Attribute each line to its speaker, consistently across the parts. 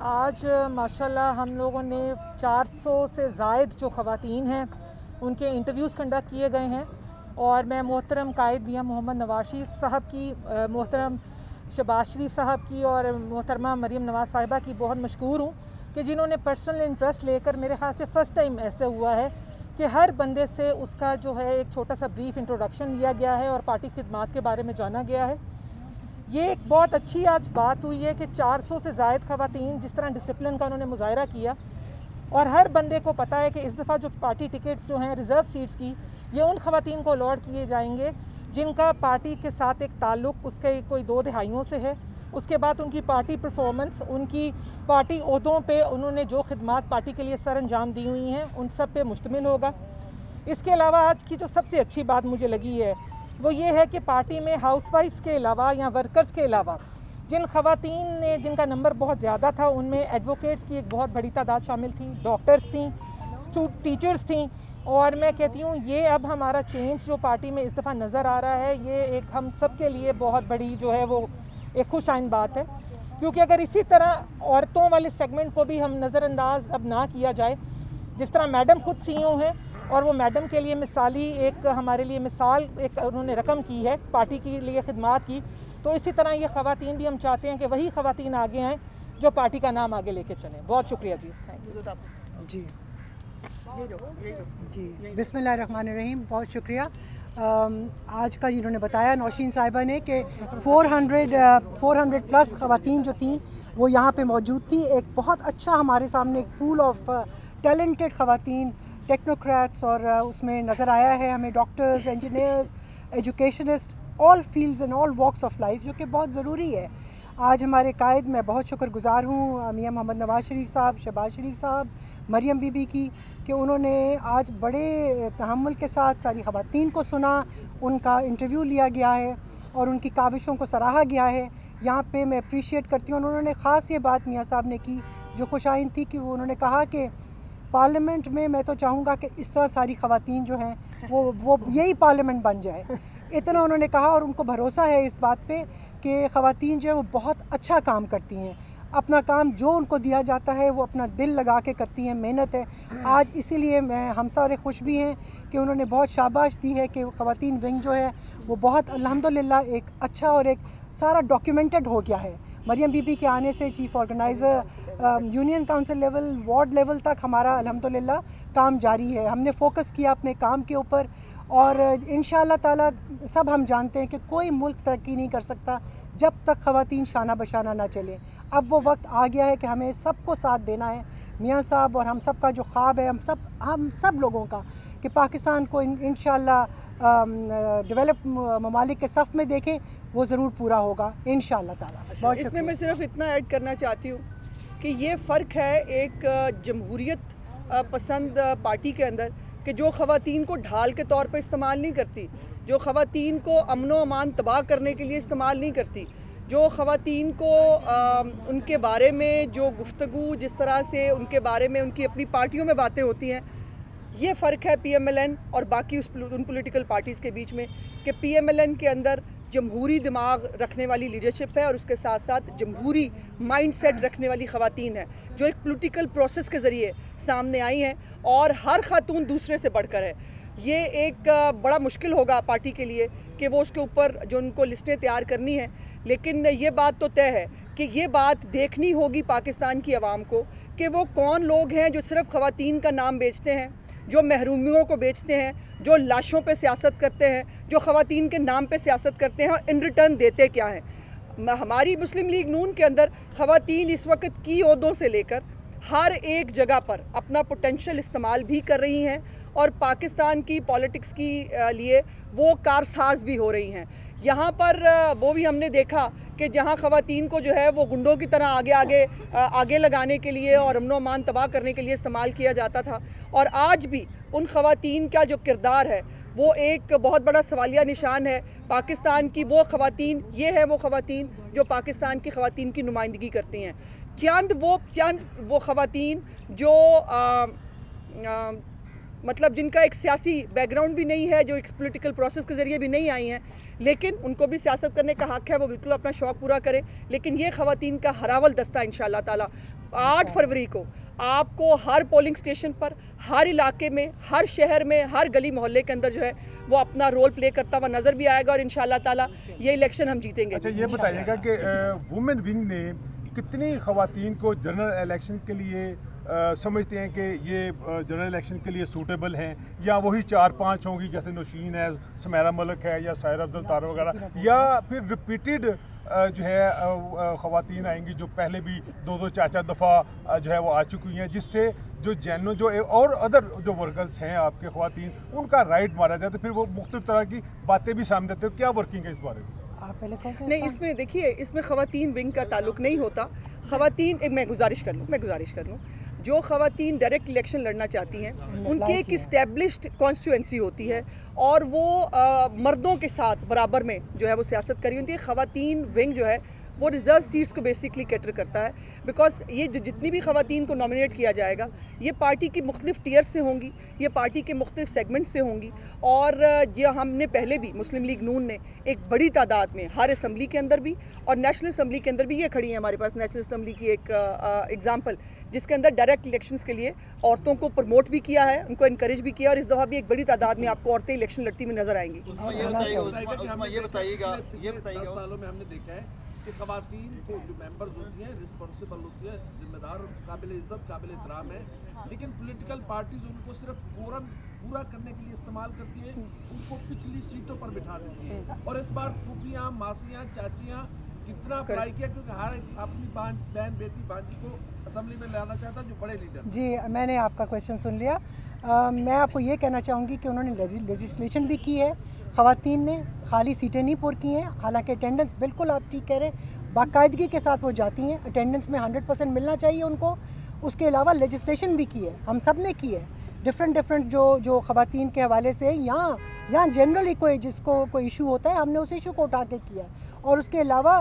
Speaker 1: आज माशाल्लाह हम लोगों ने 400 से ज़ायद जो ख़वातीन हैं उनके इंटरव्यूज़ कंडक्ट किए गए हैं और मैं मोहतरम कायद मियां मोहम्मद नवाज शरीफ साहब की, मोहतरम शहबाज शरीफ साहब की और मोहतरमा मरीम नवाज़ साहिबा की बहुत मशकूर हूँ कि जिन्होंने पर्सनल इंटरेस्ट लेकर, मेरे ख्याल से फ़र्स्ट टाइम ऐसे हुआ है कि हर बंदे से उसका जो है एक छोटा सा ब्रीफ इंट्रोडक्शन लिया गया है और पार्टी खिदमात के बारे में जाना गया है। ये एक बहुत अच्छी आज बात हुई है कि 400 से ज़ायद ख़वातीन जिस तरह डिसिप्लिन का उन्होंने मुजाहरा किया और हर बंदे को पता है कि इस दफ़ा जो पार्टी टिकट्स जो हैं रिज़र्व सीट्स की, ये उन ख़वातीन को अलॉट किए जाएंगे जिनका पार्टी के साथ एक ताल्लुक़ उसके कोई 2 दहाइयों से है। उसके बाद उनकी पार्टी परफॉर्मेंस, उनकी पार्टी ओहदों पे उन्होंने जो खिदमात पार्टी के लिए सर अंजाम दी हुई हैं, उन सब पे मुश्तमिल होगा। इसके अलावा आज की जो सबसे अच्छी बात मुझे लगी है वो ये है कि पार्टी में हाउसवाइफ्स के अलावा या वर्कर्स के अलावा जिन ख़वातीन ने, जिनका नंबर बहुत ज़्यादा था, उनमें एडवोकेट्स की एक बहुत बड़ी तादाद शामिल थी, डॉक्टर्स थी, टीचर्स थी। और मैं कहती हूँ ये अब हमारा चेंज जो पार्टी में इस दफ़ा नज़र आ रहा है, ये एक हम सब के लिए बहुत बड़ी जो है वो एक खुश आइन बात है, क्योंकि अगर इसी तरह औरतों वाले सेगमेंट को भी हम नज़रअंदाज अब ना किया जाए, जिस तरह मैडम खुद सीईओ हैं और वो मैडम के लिए मिसाली एक हमारे लिए मिसाल एक उन्होंने रकम की है पार्टी के लिए खिदमात की, तो इसी तरह ये ख़वातीन भी हम चाहते हैं कि वही ख़वातीन आगे आएँ जो पार्टी का नाम आगे लेके चलें। बहुत शुक्रिया जी, थैंक यू।
Speaker 2: जी बिस्मिल्लाहिर्रहमानिर्रहीम, बहुत शुक्रिया। आज का जिन्होंने बताया नौशीन साहिबा ने कि 400 प्लस ख़वातीन जो थी वो यहाँ पे मौजूद थी। एक बहुत अच्छा हमारे सामने एक पूल ऑफ टैलेंटेड ख़वातीन टेक्नोक्रेट्स और उसमें नज़र आया है हमें, doctors, engineers, educationist, all fields and all walks of life, जो कि बहुत ज़रूरी है। आज हमारे कायद, मैं बहुत शुक्रगुज़ार हूँ मियां मोहम्मद नवाज शरीफ साहब, शहबाज शरीफ साहब, मरियम बीबी की, कि उन्होंने आज बड़े तहम्मुल के साथ सारी ख़वातीन को सुना, उनका इंटरव्यू लिया गया है और उनकी काविशों को सराहा गया है। यहाँ पे मैं अप्रीशिएट करती हूँ। उन्होंने ख़ास ये बात मियां साहब ने की जो खुशाइन थी कि वो उन्होंने कहा कि पार्लियामेंट में मैं तो चाहूँगा कि इस तरह सारी ख़वातीन जो हैं वो यही पार्लियामेंट बन जाए, इतना उन्होंने कहा। और उनको भरोसा है इस बात पे कि ख़वातीन जो है वो बहुत अच्छा काम करती हैं, अपना काम जो उनको दिया जाता है वो अपना दिल लगा के करती हैं, मेहनत है। आज इसीलिए हम सारे खुश भी हैं कि उन्होंने बहुत शाबाश दी है कि ख़वातीन विंग जो है वो बहुत अल्हम्दुलिल्लाह एक अच्छा और एक सारा डॉक्यूमेंटेड हो गया है। मरियम बीबी के आने से chief organiser union council level, ward level तक हमारा अल्हम्दुलिल्लाह काम जारी है। हमने फ़ोकस किया अपने काम के ऊपर और इंशाअल्लाह ताला सब हम जानते हैं कि कोई मुल्क तरक्की नहीं कर सकता जब तक ख़वातीन शाना बशाना ना चले। अब वो वक्त आ गया है कि हमें सबको साथ देना है। मियां साहब और हम सब का जो ख्वाब है, हम सब लोगों का, कि पाकिस्तान को इंशाअल्लाह डेवलप ममालिक के सफ़ में देखें, वो ज़रूर पूरा होगा इंशाअल्लाह ताला। बहुत
Speaker 3: इसमें मैं सिर्फ इतना ऐड करना चाहती हूँ कि ये फ़र्क है एक जमहूरियत पसंद पार्टी के अंदर कि जो ख़वातीन को ढाल के तौर पर इस्तेमाल नहीं करती, जो ख़वातीन को अमन व अमान तबाह करने के लिए इस्तेमाल नहीं करती, जो ख़वातीन को उनके बारे में जो गुफ्तगू, जिस तरह से उनके बारे में उनकी अपनी पार्टियों में बातें होती हैं, ये फ़र्क है PMLN और बाकी उन पॉलिटिकल पार्टीज़ के बीच में कि PMLN के अंदर जमहूरी दिमाग रखने वाली लीडरशिप है और उसके साथ साथ जमहूरी माइंडसेट रखने वाली ख़वातीन है जो एक पॉलिटिकल प्रोसेस के ज़रिए सामने आई हैं और हर खातून दूसरे से बढ़कर है। ये एक बड़ा मुश्किल होगा पार्टी के लिए कि वो उसके ऊपर जो उनको लिस्टें तैयार करनी है, लेकिन ये बात तो तय है कि ये बात देखनी होगी पाकिस्तान की आवाम को कि वो कौन लोग हैं जो सिर्फ़ ख़वातीन का नाम बेचते हैं, जो महरूमियों को बेचते हैं, जो लाशों पे सियासत करते हैं, जो ख़वातीन के नाम पे सियासत करते हैं और इन रिटर्न देते क्या हैं। हमारी मुस्लिम लीग नून के अंदर ख़वातीन इस वक्त की ओहदों से लेकर हर एक जगह पर अपना पोटेंशियल इस्तेमाल भी कर रही हैं और पाकिस्तान की पॉलिटिक्स की लिए वो कारसाज भी हो रही हैं। यहाँ पर वो भी हमने देखा कि जहाँ ख़वातीन को जो है वो गुंडों की तरह आगे लगाने के लिए और अमन व अमान तबाह करने के लिए इस्तेमाल किया जाता था, और आज भी उन ख़वातीन का जो किरदार है वो एक बहुत बड़ा सवालिया निशान है। पाकिस्तान की वो ख़वातीन, ये है वो ख़वातीन जो पाकिस्तान की ख़वातीन की नुमाइंदगी करती हैं। चंद वो ख़वातीन जो मतलब जिनका एक सियासी बैकग्राउंड भी नहीं है, जो एक पॉलिटिकल प्रोसेस के ज़रिए भी नहीं आई हैं, लेकिन उनको भी सियासत करने का हक़ है, वो बिल्कुल अपना शौक़ पूरा करें। लेकिन ये ख़वातीन का हरावल दस्ता इंशाअल्लाह ताला 8 फरवरी को आपको हर पोलिंग स्टेशन पर, हर इलाके में, हर शहर में, हर गली मोहल्ले के अंदर जो है वो अपना रोल प्ले करता हुआ नज़र भी आएगा और इंशाल्लाह ताला ये इलेक्शन हम जीतेंगे।
Speaker 4: अच्छा, ये बताइएगा कि वुमेन विंग ने कितनी ख़वातीन को जनरल इलेक्शन के लिए समझते हैं कि ये जनरल इलेक्शन के लिए सूटेबल हैं, या वही 4-5 होंगी जैसे नौशीन है, सुमेरा मलिक है, या सायरा अफजल तारा वगैरह, या फिर रिपीटेड जो है ख़वातीन आएंगी जो पहले भी 2-2 4-4 दफ़ा जो है वो आ चुकी हैं, जिससे जो जैनो जो और अदर जो वर्कर्स हैं आपके ख़वातीन, उनका राइट मारा जाए, तो फिर वो मुख्तलिफ तरह की बातें भी सामने आते हैं। क्या वर्किंग है इस बारे में?
Speaker 2: आप पहले
Speaker 3: नहीं, इसमें देखिए, इसमें ख़वातीन विंग का ताल्लुक नहीं होता। ख़वातीन, मैं गुजारिश कर लूँ, जो ख़वातीन डायरेक्ट इलेक्शन लड़ना चाहती हैं उनकी एक इस्टेब्लिश्ड कॉन्स्टिट्यूंसी होती है और वो मर्दों के साथ बराबर में जो है वो सियासत करी होती है। ख़वातीन विंग जो है वो रिज़र्व सीट्स को बेसिकली कैटर करता है, बिकॉज ये जितनी भी ख़वातीन को नॉमिनेट किया जाएगा ये पार्टी की मुख्तलिफ टीयर से होंगी, ये पार्टी के मुख्तलिफ सेगमेंट से होंगी। और ये हमने पहले भी मुस्लिम लीग नून ने एक बड़ी तादाद में हर असम्बली के अंदर भी और नेशनल असम्बली के अंदर भी, ये खड़ी है हमारे पास नेशनल असम्बली की एक एग्जाम्पल, जिसके अंदर डायरेक्ट इलेक्शंस के लिए औरतों को प्रमोट भी किया है, उनको इनकरेज भी किया, और इस दफ़ा भी एक बड़ी तादाद में आपको औरतें इलेक्शन लड़ती हुई नजर आएंगी।
Speaker 5: ये बताइएगा 10 सालों में हमने देखा है कि ख़वातीन को जो मेंबर्स होती हैं रिस्पॉन्सिबल होती है, जिम्मेदार, काबिल इज़्ज़त, काबिल एहतराम है, लेकिन पॉलिटिकल पार्टीज उनको सिर्फ कोरम पूरा करने के लिए इस्तेमाल करती हैं, उनको पिछली सीटों पर बिठा देती हैं। और इस बार फूफियाँ, मासियाँ, चाचियाँ कितना अप्लाई किया, क्योंकि हर अपनी बहन बेटी भांजी को असेंबली में लाना चाहता जो बड़े लीडर।
Speaker 2: जी, मैंने आपका क्वेश्चन सुन लिया। मैं आपको ये कहना चाहूँगी कि उन्होंने लेजिस्लेशन भी की है, ख़वातीन ने खाली सीटें नहीं पुर की हैं। हालांकि अटेंडेंस बिल्कुल आप ठीक कह रहे हैं, बाकायदगी के साथ वो जाती हैं, अटेंडेंस में 100% मिलना चाहिए उनको। उसके अलावा लेजिस्लेशन भी की है, हम सब ने की है, डिफरेंट जो ख़वातीन के हवाले से। यहाँ जनरली कोई जिसको कोई इशू होता है, हमने उस इशू को उठा के किया। और उसके अलावा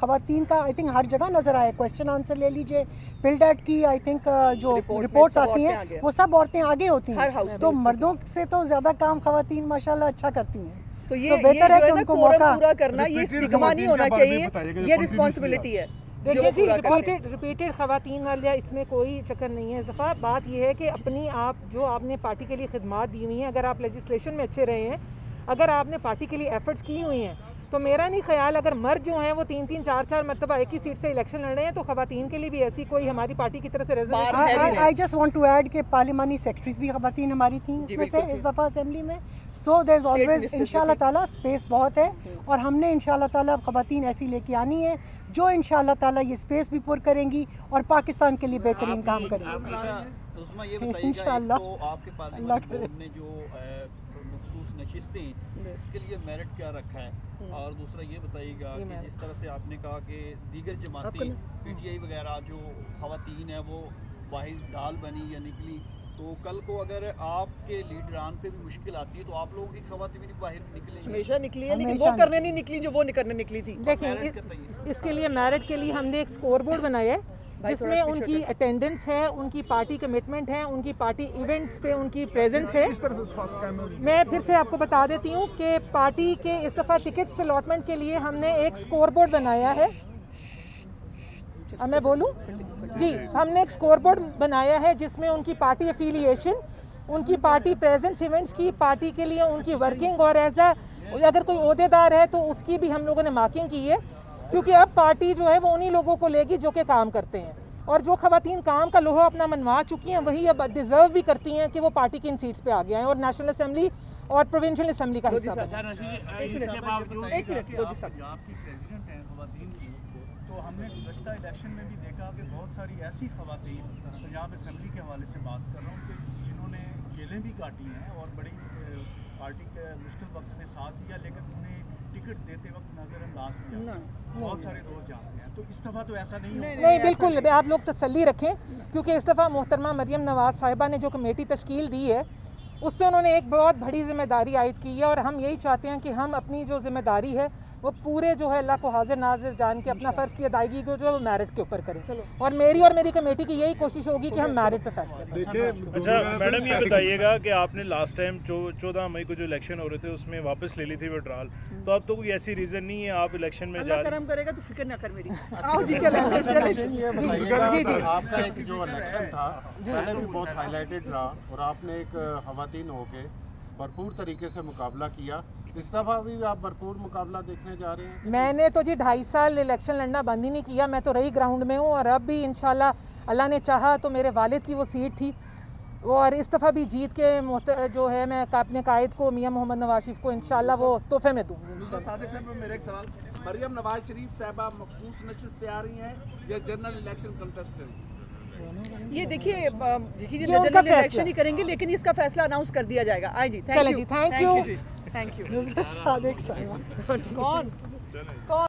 Speaker 2: ख़वातीन का आई थिंक हर जगह नज़र आया, क्वेश्चन आंसर ले लीजिए, पिलडैट की आई थिंक जो रिपोर्ट्स आती हैं वो सब औरतें आगे होती हैं, तो मर्दों से तो ज़्यादा काम ख़वातीन माशाल्लाह अच्छा करती हैं।
Speaker 3: तो ये
Speaker 2: बेहतर है कि उनको मौका
Speaker 3: पूरा करना, ये स्टिग्मा नहीं होना चाहिए, ये रिस्पॉन्सिबिलिटी है।
Speaker 1: देखिए जी, रिपीटेड ख़वातीन वाला इसमें कोई चक्कर नहीं है। इस दफ़ा बात यह है कि अपनी आप जो आपने पार्टी के लिए खिदमात दी हुई हैं, अगर आप लेजिस्लेशन में अच्छे रहे हैं, अगर आपने पार्टी के लिए एफर्ट्स की हुई हैं, तो मेरा नहीं ख्याल अगर मर्द जो हैं वो 3-3, 4-4 मरतबा एक ही सीट से इलेक्शन लड़ रहे हैं, तो ख़वातीन के लिए भी ऐसी कोई हमारी पार्टी की तरफ से reservation.
Speaker 2: I just want to add कि पार्लिमानी सेक्रेटरीज भी ख़वातीन हमारी थी इसमें से इस दफ़ा असेंबली में। सो देयर इज ऑलवेज इंशाल्लाह ताला स्पेस बहुत है, और हमने इंशाल्लाह ताला ख़वातीन ऐसी लेके आनी है जो इंशाल्लाह ताला ये स्पेस भी पूर करेंगी और पाकिस्तान के लिए बेहतरीन काम करेंगी इंशाल्लाह।
Speaker 5: आपके पार्लियामेंट ने जो नशिस्तें, इसके लिए मेरिट क्या रखा है? और दूसरा ये बताइएगा कि जिस तरह से आपने कहा कि दीगर जमाती PTI वगैरह जो ख़वातीन है वो वाहिद ढाल बनी या निकली, तो कल को अगर आपके लीडरान पे भी मुश्किल आती है तो आप लोगों की ख़वातीन भी बाहर निकलेंगी?
Speaker 3: हमेशा निकली है, लेकिन वो करने नहीं निकली जो वो करने निकली थी।
Speaker 1: देखिए, इसके लिए मेरिट के लिए हमने एक स्कोर बोर्ड बनाया है जिसमें उनकी अटेंडेंस है, उनकी पार्टी कमिटमेंट है, उनकी पार्टी इवेंट्स पे उनकी प्रेजेंस है। मैं फिर से आपको बता देती हूँ कि पार्टी के इस दफ़ा टिकट्स अलॉटमेंट के लिए हमने एक स्कोर बोर्ड बनाया है। मैं बोलूँ जी, हमने एक स्कोर बोर्ड बनाया है जिसमें उनकी पार्टी एफिलिएशन, उनकी पार्टी प्रेजेंस, इवेंट्स की, पार्टी के लिए उनकी वर्किंग, और ऐसा अगर कोई ओहदेदार है तो उसकी भी हम लोगों ने मार्किंग की है, क्योंकि अब पार्टी जो है वो उन्हीं लोगों को लेगी जो कि काम करते हैं, और जो ख़वातीन काम का लोहा अपना मनवा चुकी हैं वही अब डिज़र्व भी करती हैं कि वो पार्टी की इन सीट्स पे आ गए हैं और नेशनल असेंबली और प्रोविंशियल असेंबली का हिस्सा बने।
Speaker 6: तो हमने गुज़श्ता इलेक्शन में भी देखा कि बहुत सारी ऐसी ख़वातीन, पंजाब असेंबली के हवाले से बात कर रहा हूँ, कि जिन्होंने जेलें भी काटी हैं और बड़ी पार्टी के मुश्किल वक्त में साथ दिया, लेकिन उन्हें टिकट देते वक्त नज़रअंदाज किया। बहुत सारे दोस्त जानते हैं, तो इस दफ़ा तो ऐसा नहीं होगा।
Speaker 1: नहीं, बिल्कुल आप लोग तसल्ली रखें, क्योंकि इस दफ़ा मोहतरमा मरियम नवाज़ साहिबा ने जो कमेटी तश्कील दी है उस पर उन्होंने एक बहुत बड़ी जिम्मेदारी आयद की है, और हम यही चाहते हैं कि हम अपनी जो जिम्मेदारी है वो पूरे जो है अल्लाह को हाजिर नाजिर जान के अपना फ़र्ज़ की अदायगी को जो है वो मेरिट के ऊपर करें। और मेरी कमेटी की यही कोशिश होगी कि हम मेरिट पे फैसले करें।
Speaker 7: अच्छा मैडम, ये बताइएगा कि आपने लास्ट टाइम 14 मई को जो इलेक्शन हो रहे थे उसमें वापस ले ली थी विड्रॉल, तो अब तो कोई ऐसी रीज़न नहीं है आप इलेक्शन में जा
Speaker 3: करम करेगा तो फिक्र ना कर मेरी।
Speaker 8: आओ जी चले आपका एक जो इलेक्शन था पहले भी बहुत हाईलाइटेड रहा और आपने एक खवातीन होके भरपूर तरीके से मुकाबला किया, इस दफ़ा भी आप भरपूर मुकाबला देखने जा रहे हैं?
Speaker 1: मैंने तो जी 2.5 साल इलेक्शन लड़ना बंद ही नहीं किया, मैं तो रही ग्राउंड में हूँ और अब भी इंशाल्लाह अल्लाह ने चाहा तो मेरे वालिद की वो सीट थी और इस दफ़ा भी जीत के जो है मैं अपने कायद को मियां मोहम्मद नवाज शरीफ को इंशाल्लाह वो तोहफे में दूँगी।
Speaker 5: सादिक साहब, मेरा एक सवाल, मरियम नवाज शरीफ साहबा मखसूस नशिस्त पे आ रही हैं या जनरल इलेक्शन कंटेस्ट करेंगी?
Speaker 3: ये देखिए जनरल इलेक्शन ही करेंगे, लेकिन इसका फैसला अनाउंस कर दिया जाएगा। आए जी, thank you.
Speaker 1: Thank you.
Speaker 3: Thank you.
Speaker 2: Sadiq Sahab कौन